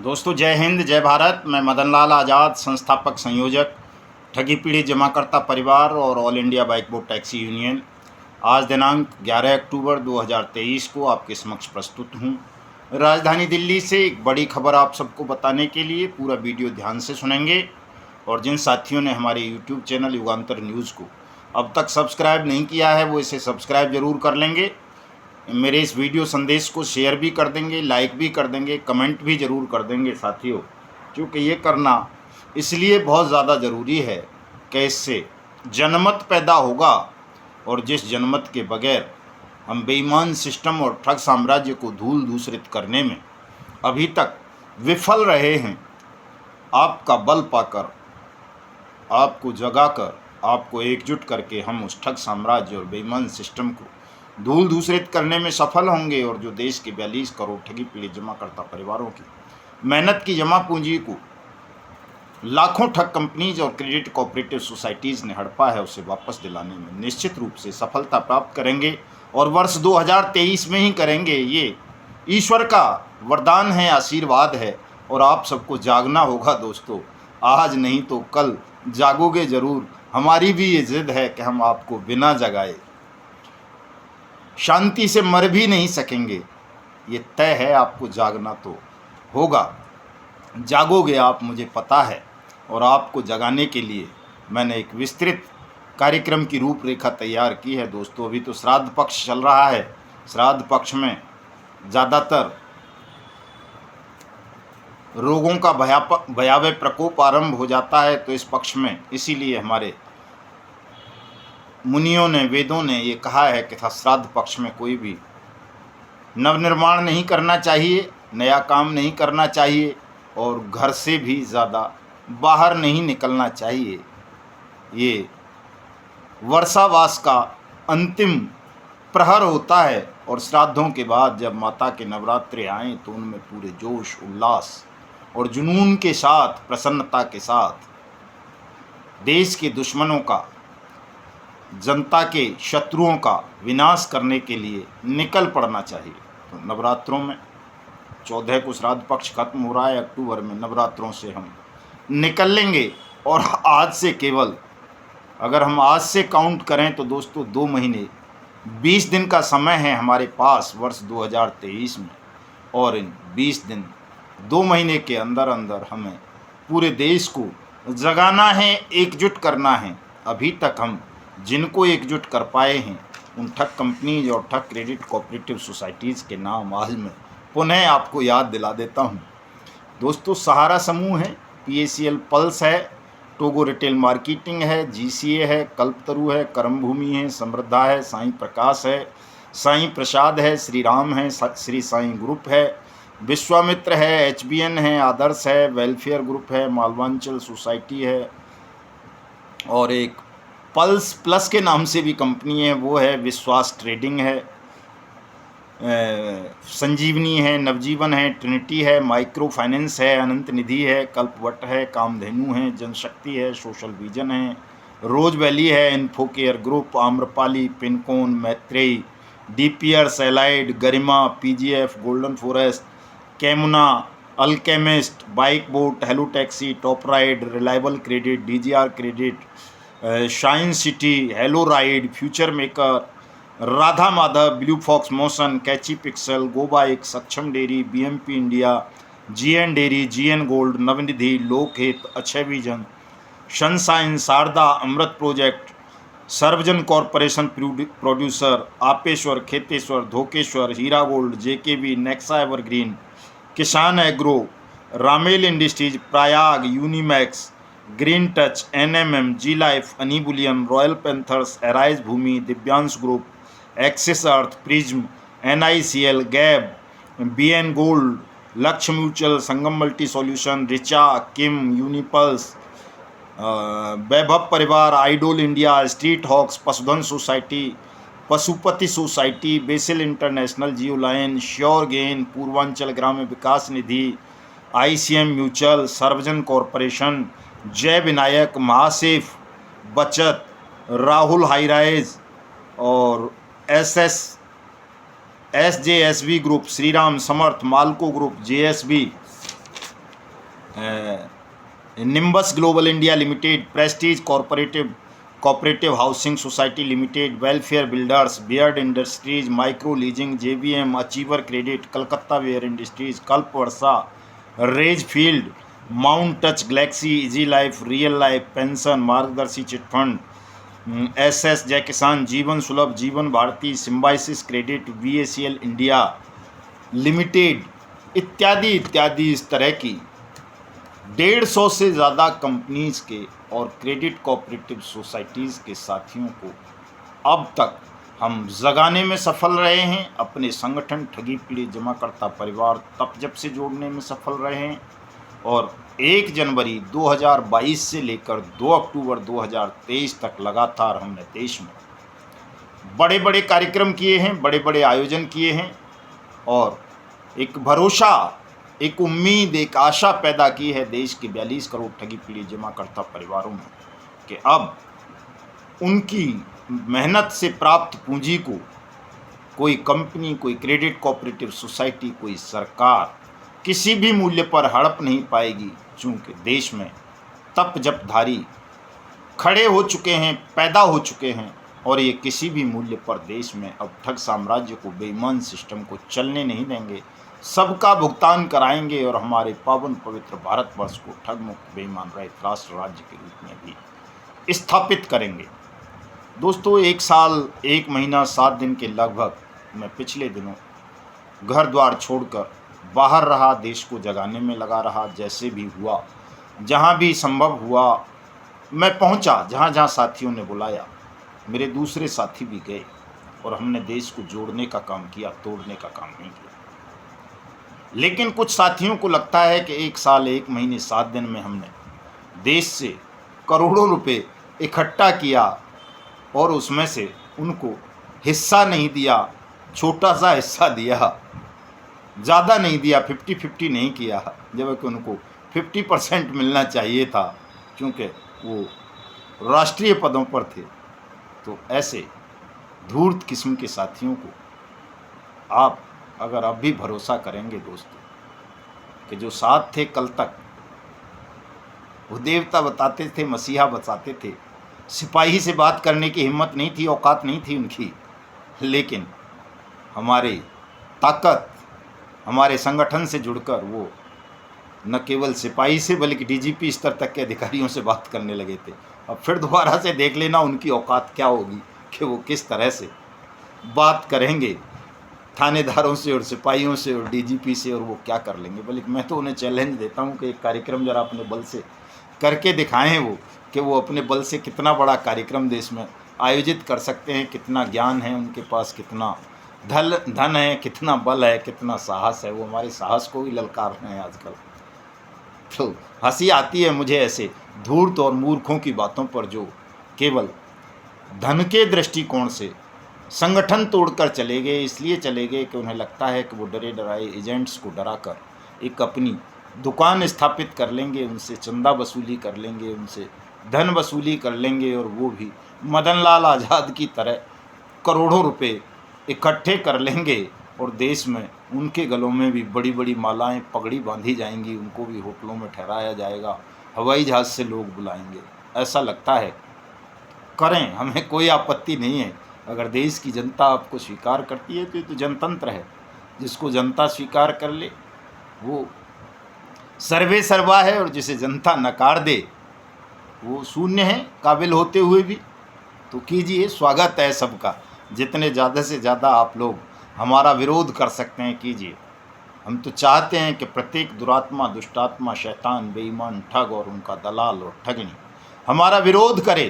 दोस्तों जय हिंद जय भारत। मैं मदन लाल आज़ाद, संस्थापक संयोजक ठगी पीड़ित जमाकर्ता परिवार और all India bike board taxi union. आज दिनांक 11 अक्टूबर 2023 को आपके समक्ष प्रस्तुत हूँ। राजधानी दिल्ली से एक बड़ी खबर आप सबको बताने के लिए पूरा वीडियो ध्यान से सुनेंगे। और जिन साथियों ने हमारे यूट्यूब चैनल युगांतर न्यूज़ को अब तक सब्सक्राइब नहीं किया है वो इसे सब्सक्राइब ज़रूर कर लेंगे। मेरे इस वीडियो संदेश को शेयर भी कर देंगे, लाइक भी कर देंगे, कमेंट भी ज़रूर कर देंगे साथियों, क्योंकि ये करना इसलिए बहुत ज़्यादा ज़रूरी है कि इससे जनमत पैदा होगा। और जिस जनमत के बगैर हम बेईमान सिस्टम और ठग साम्राज्य को धूल दूसरित करने में अभी तक विफल रहे हैं, आपका बल पाकर, आपको जगाकर, आपको एकजुट करके हम उस ठग साम्राज्य और बेईमान सिस्टम को धूल दूसरित करने में सफल होंगे। और जो देश के 42 करोड़ ठगी पीड़ित जमाकर्ता परिवारों की मेहनत की जमा पूंजी को लाखों ठग कंपनीज और क्रेडिट कोऑपरेटिव सोसाइटीज़ ने हड़पा है, उसे वापस दिलाने में निश्चित रूप से सफलता प्राप्त करेंगे। और वर्ष 2023 में ही करेंगे। ये ईश्वर का वरदान है, आशीर्वाद है। और आप सबको जागना होगा दोस्तों, आज नहीं तो कल जागोगे ज़रूर। हमारी भी ये जिद है कि हम आपको बिना जगाए शांति से मर भी नहीं सकेंगे। ये तय है, आपको जागना तो होगा। जागोगे आप, मुझे पता है। और आपको जगाने के लिए मैंने एक विस्तृत कार्यक्रम की रूपरेखा तैयार की है दोस्तों। अभी तो श्राद्ध पक्ष चल रहा है। श्राद्ध पक्ष में ज़्यादातर रोगों का भयावह प्रकोप आरंभ हो जाता है। तो इस पक्ष में इसीलिए हमारे मुनियों ने, वेदों ने ये कहा है कि श्राद्ध पक्ष में कोई भी नवनिर्माण नहीं करना चाहिए, नया काम नहीं करना चाहिए और घर से भी ज़्यादा बाहर नहीं निकलना चाहिए। ये वर्षावास का अंतिम प्रहर होता है। और श्राद्धों के बाद जब माता के नवरात्रे आएँ तो उनमें पूरे जोश, उल्लास और जुनून के साथ, प्रसन्नता के साथ देश के दुश्मनों का, जनता के शत्रुओं का विनाश करने के लिए निकल पड़ना चाहिए। तो नवरात्रों में 14 को श्राद्ध पक्ष खत्म हो रहा है। अक्टूबर में नवरात्रों से हम निकल लेंगे। और आज से केवल, अगर हम आज से काउंट करें तो दोस्तों 2 महीने 20 दिन का समय है हमारे पास वर्ष 2023 में। और इन 20 दिन 2 महीने के अंदर अंदर हमें पूरे देश को जगाना है, एकजुट करना है। अभी तक हम जिनको एकजुट कर पाए हैं उन ठग कंपनीज और ठग क्रेडिट कोऑपरेटिव सोसाइटीज़ के नाम आज मैं पुनः आपको याद दिला देता हूं दोस्तों। सहारा समूह है, PACL पल्स है, टोगो रिटेल मार्केटिंग है, GCA है, कल्पतरु है, कर्मभूमि है, समृद्धा है, साईं प्रकाश है, साईं प्रसाद है, श्री राम है, श्री साईं ग्रुप है, विश्वामित्र है, HBN है, आदर्श है, वेलफेयर ग्रुप है, मालवांचल सोसाइटी है। और एक पल्स प्लस के नाम से भी कंपनी है, वो है विश्वास ट्रेडिंग है, संजीवनी है, नवजीवन है, ट्रिनिटी है, माइक्रो फाइनेंस है, अनंत निधि है, कल्पवट है, कामधेनु है, जनशक्ति है, सोशल विजन है, रोज वैली है, Infocare Group, Amrapali, Pincon, Maitreyi, DPR, सेलाइड, गरिमा, PGF, गोल्डन फॉरेस्ट, कैमुना, Alchemist, Bike Bot, Hello Taxi, Top Ride, Reliable Credit, DGR Credit, Shine City, Hello Ride, Future Maker, Radha Madhav, Blue Fox Motion, Catchy Pixel, Go Bike, Saksham Dairy, BMP India, GN Dairy, GN Gold, Navnidhi, Lokhit, Akshay Vision, Sunshine, Sharda, Amrit Project, Sarvjan Corporation Producer, Apeshwar, Kheteshwar, Dhokeshwar, Heera Gold, JKB, Nexa Evergreen, किसान agro, Ramel Industries, Prayag, Unimax, Green Touch, NMM, G Life, अनीबुलियन, Royal Panthers, Arise Bhoomi, Divyansh Group, Axis Earth, Prism, NICL, गैब, BN Gold, Lakshya Mutual, Sangam Multi Solution, Richa, किम, Unipulse, Vaibhav Parivar, Idol India, Street Hawks, Pashudhan Society, Pashupati Society, Basil International, Geo Line, Sure Gain, Purvanchal Gramya Vikas Nidhi, ICM Mutual, Sarvjan Corporation, Jai Vinayak, महासेफ Bachat, Rahul Highrise और SJSV Group, Shriram Samarth, Malco Group, JSB, nimbus Global India Limited, Prestige Cooperative Housing Society Limited, Welfare Builders, Beard Industries, Micro Leasing, JBM, Achiever Credit, Calcutta Ware Industries, Kalp Varsha, रेज Field, Mount Touch Galaxy, Easy Life, Real Life Pension, Margadarsi chit fund, SS Jai Kisan, Jeevan Sulabh, Jeevan Bharati, Symbiosis Credit, BACL India Limited इत्यादि इत्यादि इस तरह की 150 से ज़्यादा companies के और क्रेडिट कोऑपरेटिव सोसाइटीज़ के साथियों को अब तक हम जगाने में सफल रहे हैं। अपने संगठन ठगी पीढ़ी जमाकर्ता परिवार तप जब से जोड़ने में सफल रहे हैं और 1 जनवरी 2022 से लेकर 2 अक्टूबर 2023 तक लगातार हमने देश में बड़े बड़े कार्यक्रम किए हैं, बड़े बड़े आयोजन किए हैं और एक भरोसा, एक उम्मीद, एक आशा पैदा की है देश के 42 करोड़ ठगी पीढ़ी जमाकर्ता परिवारों में कि अब उनकी मेहनत से प्राप्त पूंजी को कोई कंपनी, कोई क्रेडिट कोऑपरेटिव सोसाइटी, कोई सरकार किसी भी मूल्य पर हड़प नहीं पाएगी, चूँकि देश में तप जपधारी खड़े हो चुके हैं, पैदा हो चुके हैं और ये किसी भी मूल्य पर देश में अब ठग साम्राज्य को, बेईमान सिस्टम को चलने नहीं देंगे। सबका भुगतान कराएंगे और हमारे पावन पवित्र भारतवर्ष को ठग मुक्त, बेईमान रहित राष्ट्र राज्य के रूप में भी स्थापित करेंगे। दोस्तों, 1 साल 1 महीना 7 दिन के लगभग मैं पिछले दिनों घर द्वार छोड़कर बाहर रहा, देश को जगाने में लगा रहा। जैसे भी हुआ, जहाँ भी संभव हुआ मैं पहुँचा, जहाँ जहाँ साथियों ने बुलाया। मेरे दूसरे साथी भी गए और हमने देश को जोड़ने का काम किया, तोड़ने का काम नहीं किया। लेकिन कुछ साथियों को लगता है कि 1 साल 1 महीने 7 दिन में हमने देश से करोड़ों रुपए इकट्ठा किया और उसमें से उनको हिस्सा नहीं दिया, छोटा सा हिस्सा दिया, ज़्यादा नहीं दिया, 50-50 नहीं किया, जबकि उनको 50% मिलना चाहिए था क्योंकि वो राष्ट्रीय पदों पर थे। तो ऐसे धूर्त किस्म के साथियों को आप अगर अब भी भरोसा करेंगे दोस्तों कि जो साथ थे कल तक, वो देवता बताते थे, मसीहा बताते थे, सिपाही से बात करने की हिम्मत नहीं थी, औकात नहीं थी उनकी, लेकिन हमारे ताकत, हमारे संगठन से जुड़कर वो न केवल सिपाही से बल्कि डीजीपी स्तर तक के अधिकारियों से बात करने लगे थे। अब फिर दोबारा से देख लेना उनकी औकात क्या होगी कि वो किस तरह से बात करेंगे थानेदारों से और सिपाहियों से और डीजीपी से, और वो क्या कर लेंगे। बल्कि मैं तो उन्हें चैलेंज देता हूँ कि एक कार्यक्रम जरा अपने बल से करके दिखाएं वो, कि वो अपने बल से कितना बड़ा कार्यक्रम देश में आयोजित कर सकते हैं, कितना ज्ञान है उनके पास, कितना धन है, कितना बल है, कितना साहस है। वो हमारे साहस को भी ललकार रहे हैं आजकल। तो हंसी आती है मुझे ऐसे धूर्त और मूर्खों की बातों पर, जो केवल धन के दृष्टिकोण से संगठन तोड़कर चले गए। इसलिए चले गए कि उन्हें लगता है कि वो डरे डराए एजेंट्स को डराकर एक अपनी दुकान स्थापित कर लेंगे, उनसे चंदा वसूली कर लेंगे, उनसे धन वसूली कर लेंगे और वो भी मदन लाल आज़ाद की तरह करोड़ों रुपए इकट्ठे कर लेंगे और देश में उनके गलों में भी बड़ी बड़ी मालाएं, पगड़ी बांधी जाएंगी, उनको भी होटलों में ठहराया जाएगा, हवाई जहाज़ से लोग बुलाएंगे। ऐसा लगता है करें, हमें कोई आपत्ति नहीं है। अगर देश की जनता आपको स्वीकार करती है तो ये तो जनतंत्र है, जिसको जनता स्वीकार कर ले वो सर्वे सर्वा है और जिसे जनता नकार दे वो शून्य है, काबिल होते हुए भी। तो कीजिए, स्वागत है सबका। जितने ज़्यादा से ज़्यादा आप लोग हमारा विरोध कर सकते हैं कीजिए। हम तो चाहते हैं कि प्रत्येक दुरात्मा, दुष्टात्मा, शैतान, बेईमान, ठग और उनका दलाल और ठगनी हमारा विरोध करे,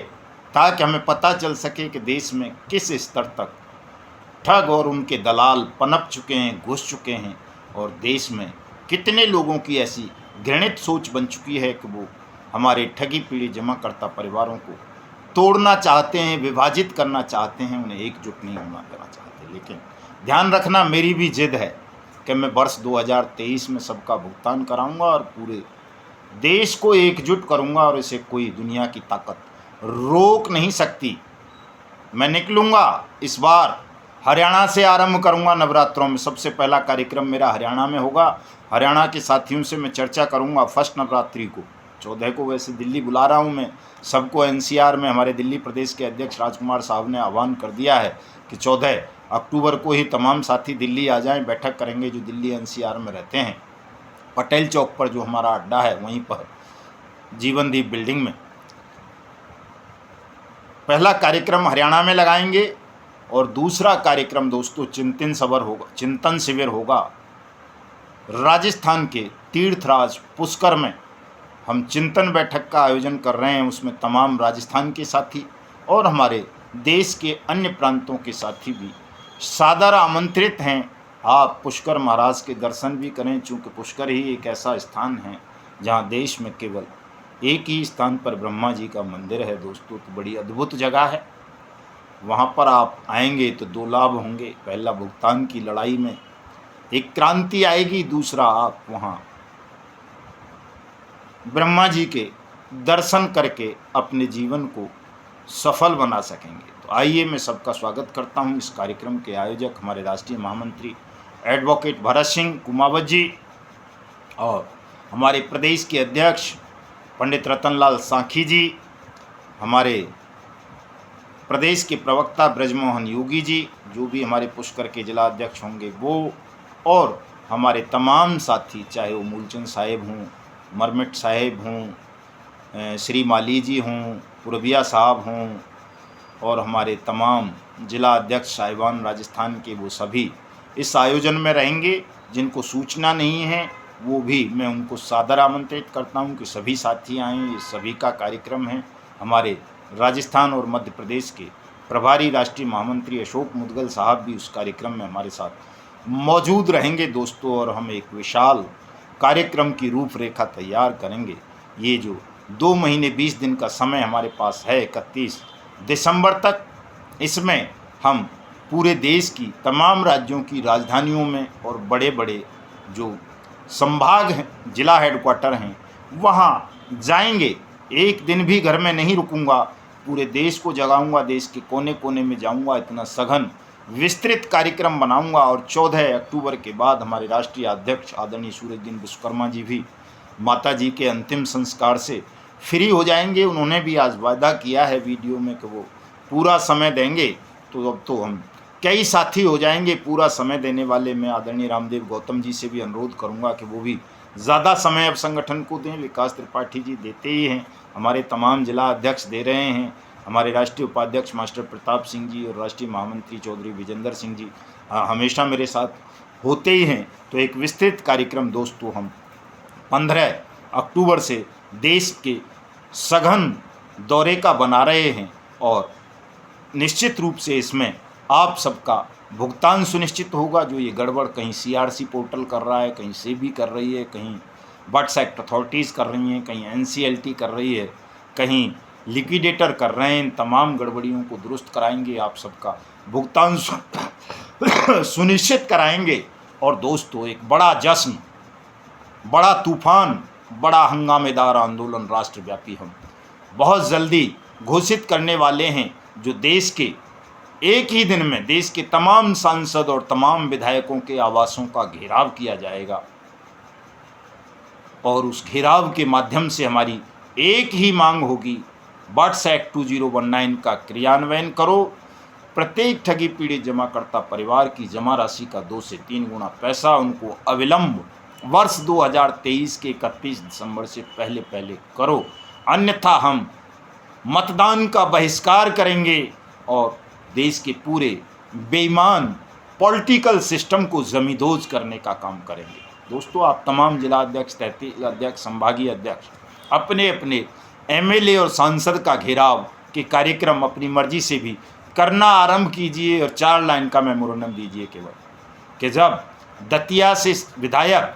ताकि हमें पता चल सके कि देश में किस स्तर तक ठग और उनके दलाल पनप चुके हैं, घुस चुके हैं, और देश में कितने लोगों की ऐसी घृणित सोच बन चुकी है कि वो हमारे ठगी पीढ़ी जमाकर्ता परिवारों को तोड़ना चाहते हैं, विभाजित करना चाहते हैं, उन्हें एकजुट नहीं होना देना चाहते। लेकिन ध्यान रखना, मेरी भी जिद है कि मैं वर्ष 2023 में सबका भुगतान कराऊंगा और पूरे देश को एकजुट करूंगा और इसे कोई दुनिया की ताकत रोक नहीं सकती। मैं निकलूंगा इस बार हरियाणा से आरंभ करूंगा नवरात्रों में। सबसे पहला कार्यक्रम मेरा हरियाणा में होगा। हरियाणा के साथियों से मैं चर्चा करूंगा फर्स्ट नवरात्रि को 14 को। वैसे दिल्ली बुला रहा हूं मैं सबको। एनसीआर में हमारे दिल्ली प्रदेश के अध्यक्ष राजकुमार साहब ने आह्वान कर दिया है कि 14 अक्टूबर को ही तमाम साथी दिल्ली आ जाएं, बैठक करेंगे जो दिल्ली एनसीआर में रहते हैं। पटेल चौक पर जो हमारा अड्डा है वहीं पर जीवनदीप बिल्डिंग में पहला कार्यक्रम हरियाणा में लगाएंगे। और दूसरा कार्यक्रम दोस्तों चिंतन शिविर होगा राजस्थान के तीर्थराज पुष्कर में। हम चिंतन बैठक का आयोजन कर रहे हैं। उसमें तमाम राजस्थान के साथी और हमारे देश के अन्य प्रांतों के साथी भी सादर आमंत्रित हैं। आप पुष्कर महाराज के दर्शन भी करें, चूँकि पुष्कर ही एक ऐसा स्थान है जहाँ देश में केवल एक ही स्थान पर ब्रह्मा जी का मंदिर है दोस्तों। तो बड़ी अद्भुत जगह है। वहाँ पर आप आएंगे तो दो लाभ होंगे। पहला, भुगतान की लड़ाई में एक क्रांति आएगी। दूसरा, आप वहाँ ब्रह्मा जी के दर्शन करके अपने जीवन को सफल बना सकेंगे। तो आइए, मैं सबका स्वागत करता हूँ। इस कार्यक्रम के आयोजक हमारे राष्ट्रीय महामंत्री एडवोकेट भरत सिंह कुमावत जी और हमारे प्रदेश के अध्यक्ष पंडित रतनलाल सांखी जी, हमारे प्रदेश के प्रवक्ता ब्रजमोहन योगी जी, जो भी हमारे पुष्कर के जिला अध्यक्ष होंगे वो, और हमारे तमाम साथी, चाहे वो मूलचंद साहेब हों, मरमिट साहेब हों, श्री माली जी हों, पुरबिया साहब हों, और हमारे तमाम जिला अध्यक्ष साहिबान राजस्थान के, वो सभी इस आयोजन में रहेंगे। जिनको सूचना नहीं है वो भी मैं उनको सादर आमंत्रित करता हूं कि सभी साथी आएँ। ये सभी का कार्यक्रम है। हमारे राजस्थान और मध्य प्रदेश के प्रभारी राष्ट्रीय महामंत्री अशोक मुदगल साहब भी उस कार्यक्रम में हमारे साथ मौजूद रहेंगे दोस्तों। और हम एक विशाल कार्यक्रम की रूपरेखा तैयार करेंगे। ये जो 2 महीने 20 दिन का समय हमारे पास है 31 दिसंबर तक, इसमें हम पूरे देश की तमाम राज्यों की राजधानियों में और बड़े बड़े जो संभाग हैं, जिला हेडक्वार्टर हैं, वहाँ जाएंगे। एक दिन भी घर में नहीं रुकूंगा। पूरे देश को जगाऊंगा, देश के कोने कोने में जाऊंगा। इतना सघन विस्तृत कार्यक्रम बनाऊंगा। और 14 अक्टूबर के बाद हमारे राष्ट्रीय अध्यक्ष आदरणीय सूरजदीन विश्वकर्मा जी भी माता जी के अंतिम संस्कार से फ्री हो जाएंगे। उन्होंने भी आज वादा किया है वीडियो में कि वो पूरा समय देंगे। तो अब तो हम कई साथी हो जाएंगे पूरा समय देने वाले। मैं आदरणीय रामदेव गौतम जी से भी अनुरोध करूंगा कि वो भी ज़्यादा समय अब संगठन को दें। विकास त्रिपाठी जी देते ही हैं, हमारे तमाम जिला अध्यक्ष दे रहे हैं, हमारे राष्ट्रीय उपाध्यक्ष मास्टर प्रताप सिंह जी और राष्ट्रीय महामंत्री चौधरी विजेंद्र सिंह जी हमेशा मेरे साथ होते ही हैं। तो एक विस्तृत कार्यक्रम दोस्तों हम 15 अक्टूबर से देश के सघन दौरे का बना रहे हैं। और निश्चित रूप से इसमें आप सबका भुगतान सुनिश्चित होगा। जो ये गड़बड़ कहीं सीआरसी पोर्टल कर रहा है, कहीं सेबी कर रही है, कहीं बर्ड्स एक्ट अथॉरिटीज़ कर रही हैं, कहीं एनसीएलटी कर रही है, कहीं लिक्विडेटर कर रहे हैं, इन तमाम गड़बड़ियों को दुरुस्त कराएंगे। आप सबका भुगतान सुनिश्चित कराएंगे। और दोस्तों, एक बड़ा जश्न, बड़ा तूफान, बड़ा हंगामेदार आंदोलन राष्ट्रव्यापी हम बहुत जल्दी घोषित करने वाले हैं। जो देश के एक ही दिन में देश के तमाम सांसद और तमाम विधायकों के आवासों का घेराव किया जाएगा। और उस घेराव के माध्यम से हमारी एक ही मांग होगी, बर्ड्स एक्ट 2019 का क्रियान्वयन करो। प्रत्येक ठगी पीड़ित जमाकर्ता परिवार की जमा राशि का 2 से 3 गुना पैसा उनको अविलंब वर्ष 2023 के 31 दिसंबर से पहले करो, अन्यथा हम मतदान का बहिष्कार करेंगे और देश के पूरे बेईमान पॉलिटिकल सिस्टम को जमींदोज करने का काम करेंगे। दोस्तों, आप तमाम जिला अध्यक्ष, तहसील अध्यक्ष, संभागीय अध्यक्ष अपने अपने एमएलए और सांसद का घेराव के कार्यक्रम अपनी मर्जी से भी करना आरंभ कीजिए। और 4 लाइन का मेमोरेंडम दीजिए केवल कि जब दतिया से विधायक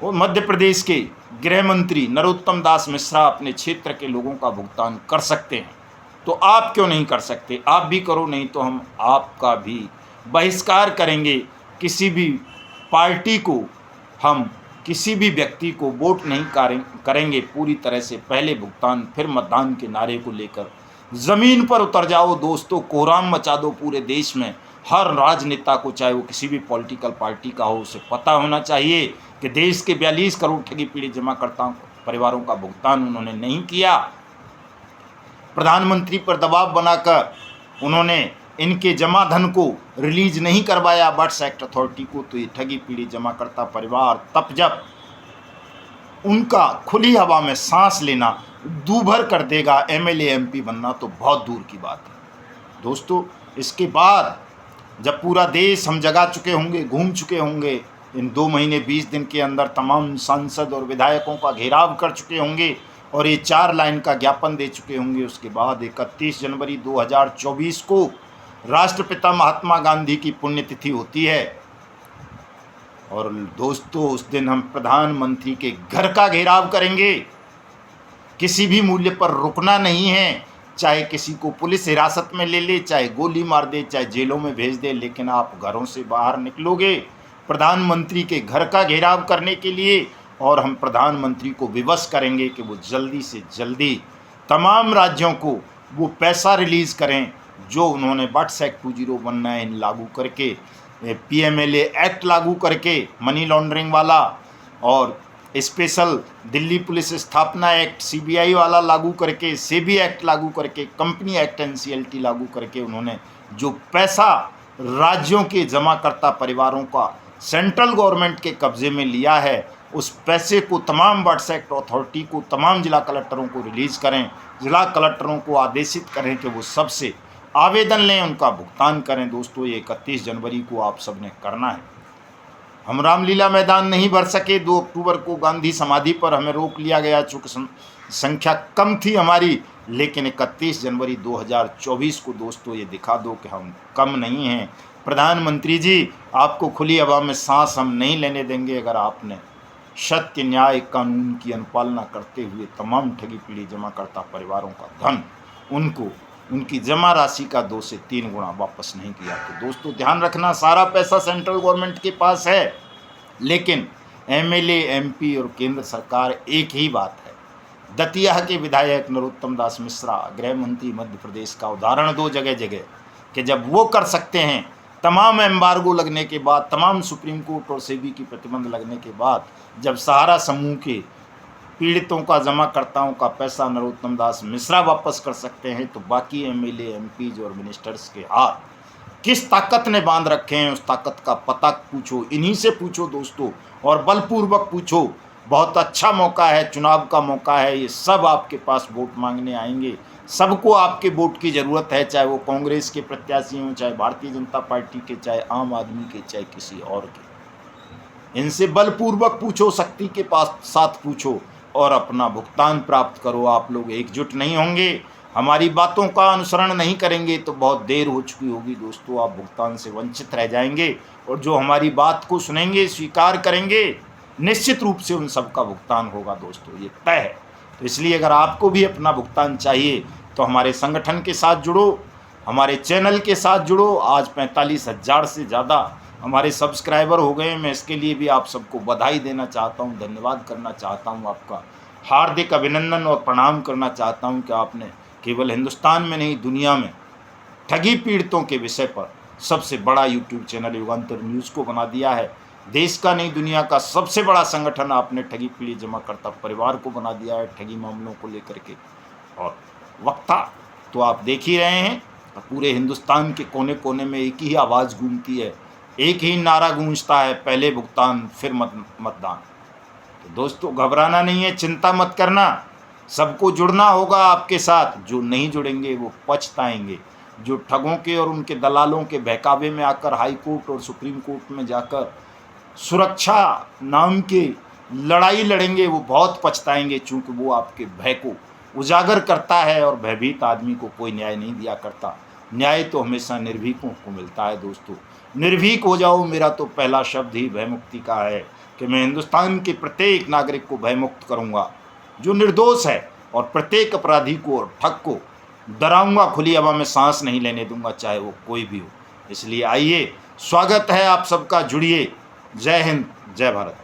और मध्य प्रदेश के गृह मंत्री नरोत्तम दास मिश्रा अपने क्षेत्र के लोगों का भुगतान कर सकते हैं, तो आप क्यों नहीं कर सकते? आप भी करो, नहीं तो हम आपका भी बहिष्कार करेंगे। किसी भी पार्टी को, हम किसी भी व्यक्ति को वोट नहीं करेंगे। पूरी तरह से पहले भुगतान फिर मतदान के नारे को लेकर ज़मीन पर उतर जाओ दोस्तों, कोहराम मचा दो पूरे देश में। हर राजनेता को, चाहे वो किसी भी पॉलिटिकल पार्टी का हो, उसे पता होना चाहिए कि देश के 42 करोड़ ठगी पीड़ित जमाकर्ताओं परिवारों का भुगतान उन्होंने नहीं किया। प्रधानमंत्री पर दबाव बनाकर उन्होंने इनके जमा धन को रिलीज नहीं करवाया बट्स एक्ट अथॉरिटी को, तो ये ठगी पीड़ित जमाकर्ता परिवार तब जब उनका खुली हवा में सांस लेना दूभर कर देगा, एमएलए एमपी बनना तो बहुत दूर की बात है दोस्तों। इसके बाद जब पूरा देश हम जगा चुके होंगे, घूम चुके होंगे, इन 2 महीने 20 दिन के अंदर तमाम सांसद और विधायकों का घेराव कर चुके होंगे और ये 4 लाइन का ज्ञापन दे चुके होंगे, उसके बाद 31 जनवरी 2024 को राष्ट्रपिता महात्मा गांधी की पुण्यतिथि होती है और दोस्तों उस दिन हम प्रधानमंत्री के घर का घेराव करेंगे। किसी भी मूल्य पर रुकना नहीं है, चाहे किसी को पुलिस हिरासत में ले ले, चाहे गोली मार दे, चाहे जेलों में भेज दे, लेकिन आप घरों से बाहर निकलोगे प्रधानमंत्री के घर का घेराव करने के लिए। और हम प्रधानमंत्री को विवश करेंगे कि वो जल्दी से जल्दी तमाम राज्यों को वो पैसा रिलीज़ करें जो उन्होंने बट्स एक्ट 2019 लागू करके, पीएमएलए एक्ट लागू करके मनी लॉन्ड्रिंग वाला, और स्पेशल दिल्ली पुलिस स्थापना एक्ट सीबीआई वाला लागू करके, सेबी एक्ट लागू करके, कंपनी एक्ट एनसीएलटी लागू करके उन्होंने जो पैसा राज्यों के जमाकर्ता परिवारों का सेंट्रल गवर्नमेंट के कब्जे में लिया है, उस पैसे को तमाम बट्स एक्ट अथॉरिटी को, तमाम जिला कलेक्टरों को रिलीज़ करें। जिला कलेक्टरों को आदेशित करें कि वो सबसे आवेदन लें, उनका भुगतान करें। दोस्तों ये 31 जनवरी को आप सब ने करना है। हम रामलीला मैदान नहीं भर सके, 2 अक्टूबर को गांधी समाधि पर हमें रोक लिया गया चूँकि संख्या कम थी हमारी, लेकिन 31 जनवरी 2024 को दोस्तों ये दिखा दो कि हम कम नहीं हैं। प्रधानमंत्री जी, आपको खुली हवा में सांस हम नहीं लेने देंगे अगर आपने सत्य न्याय कानून की अनुपालना करते हुए तमाम ठगी पीड़ित जमाकर्ता परिवारों का धन उनको उनकी जमा राशि का 2 से 3 गुना वापस नहीं किया। तो दोस्तों ध्यान रखना, सारा पैसा सेंट्रल गवर्नमेंट के पास है, लेकिन एमएलए एमपी और केंद्र सरकार एक ही बात है। दतिया के विधायक नरोत्तम दास मिश्रा, गृह मंत्री मध्य प्रदेश का उदाहरण दो जगह जगह कि जब वो कर सकते हैं, तमाम एम्बार्गो लगने के बाद, तमाम सुप्रीम कोर्ट और सेबी की प्रतिबंध लगने के बाद, जब सहारा समूह के पीड़ितों का जमाकर्ताओं का पैसा नरोत्तम दास मिश्रा वापस कर सकते हैं, तो बाकी एमएलए एमपीज और मिनिस्टर्स के हाथ किस ताकत ने बांध रखे हैं, उस ताकत का पता पूछो, इन्हीं से पूछो दोस्तों, और बलपूर्वक पूछो। बहुत अच्छा मौका है, चुनाव का मौका है, ये सब आपके पास वोट मांगने आएंगे। सबको आपके वोट की ज़रूरत है, चाहे वो कांग्रेस के प्रत्याशी हों, चाहे भारतीय जनता पार्टी के, चाहे आम आदमी के, चाहे किसी और के। इनसे बलपूर्वक पूछो, शक्ति के पास साथ पूछो और अपना भुगतान प्राप्त करो। आप लोग एकजुट नहीं होंगे, हमारी बातों का अनुसरण नहीं करेंगे तो बहुत देर हो चुकी होगी दोस्तों, आप भुगतान से वंचित रह जाएंगे। और जो हमारी बात को सुनेंगे, स्वीकार करेंगे, निश्चित रूप से उन सब का भुगतान होगा दोस्तों, ये तय है। तो इसलिए अगर आपको भी अपना भुगतान चाहिए तो हमारे संगठन के साथ जुड़ो, हमारे चैनल के साथ जुड़ो। आज 45,000 से ज़्यादा हमारे सब्सक्राइबर हो गए। मैं इसके लिए भी आप सबको बधाई देना चाहता हूं, धन्यवाद करना चाहता हूं, आपका हार्दिक अभिनंदन और प्रणाम करना चाहता हूं कि आपने केवल हिंदुस्तान में नहीं, दुनिया में ठगी पीड़ितों के विषय पर सबसे बड़ा यूट्यूब चैनल युगांतर न्यूज़ को बना दिया है। देश का नहीं, दुनिया का सबसे बड़ा संगठन आपने ठगी पीड़ित जमाकर्ता परिवार को बना दिया है, ठगी मामलों को लेकर के। और वक्ता तो आप देख ही रहे हैं, पूरे हिंदुस्तान के कोने कोने में एक ही आवाज़ गूंजती है, एक ही नारा गूंजता है, पहले भुगतान फिर मतदान। तो दोस्तों घबराना नहीं है, चिंता मत करना, सबको जुड़ना होगा आपके साथ। जो नहीं जुड़ेंगे वो पछताएंगे। जो ठगों के और उनके दलालों के बहकावे में आकर हाई कोर्ट और सुप्रीम कोर्ट में जाकर सुरक्षा नाम के लड़ाई लड़ेंगे, वो बहुत पछताएंगे, चूँकि वो आपके भय को उजागर करता है और भयभीत आदमी को कोई न्याय नहीं दिया करता। न्याय तो हमेशा निर्भीकों को मिलता है दोस्तों। निर्भीक हो जाओ, मेरा तो पहला शब्द ही भयमुक्ति का है कि मैं हिंदुस्तान के प्रत्येक नागरिक को भयमुक्त करूंगा जो निर्दोष है, और प्रत्येक अपराधी को और ठग को डराऊंगा, खुली हवा में सांस नहीं लेने दूंगा, चाहे वो कोई भी हो। इसलिए आइए, स्वागत है आप सबका, जुड़िए। जय हिंद, जय भारत।